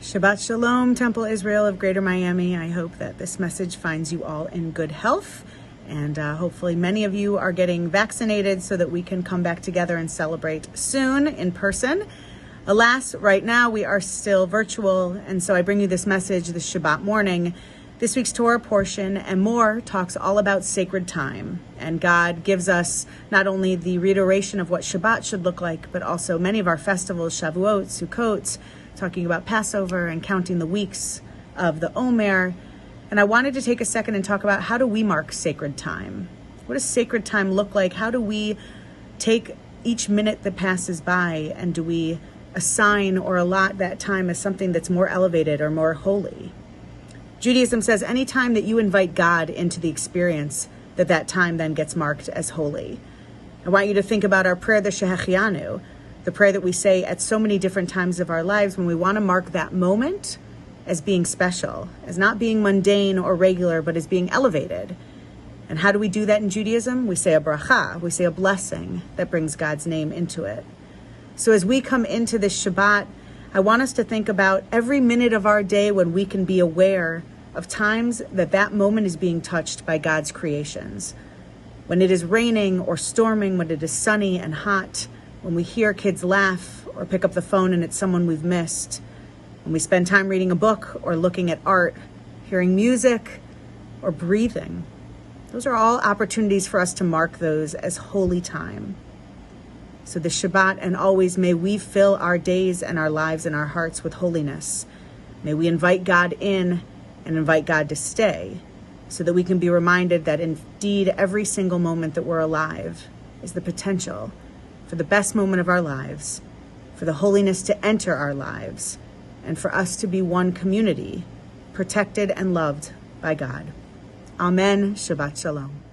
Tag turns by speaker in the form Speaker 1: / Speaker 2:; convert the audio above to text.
Speaker 1: Shabbat Shalom, Temple Israel of Greater Miami. I hope that this message finds you all in good health. And hopefully many of you are getting vaccinated so that we can come back together and celebrate soon in person. Alas, right now we are still virtual. And so I bring you this message this Shabbat morning. This week's Torah portion and more talks all about sacred time. And God gives us not only the reiteration of what Shabbat should look like, but also many of our festivals, Shavuot, Sukkot, talking about Passover and counting the weeks of the Omer. And I wanted to take a second and talk about how do we mark sacred time? What does sacred time look like? How do we take each minute that passes by and do we assign or allot that time as something that's more elevated or more holy? Judaism says any time that you invite God into the experience, that time then gets marked as holy. I want you to think about our prayer, the Shehechianu, the prayer that we say at so many different times of our lives when we want to mark that moment as being special, as not being mundane or regular, but as being elevated. And how do we do that in Judaism? We say a bracha, we say a blessing that brings God's name into it. So as we come into this Shabbat, I want us to think about every minute of our day when we can be aware of times that moment is being touched by God's creations. When it is raining or storming, when it is sunny and hot, when we hear kids laugh or pick up the phone and it's someone we've missed, when we spend time reading a book or looking at art, hearing music or breathing. Those are all opportunities for us to mark those as holy time. So this Shabbat and always may we fill our days and our lives and our hearts with holiness. May we invite God in and invite God to stay so that we can be reminded that indeed every single moment that we're alive is the potential for the best moment of our lives, for the holiness to enter our lives, and for us to be one community, protected and loved by God. Amen. Shabbat Shalom.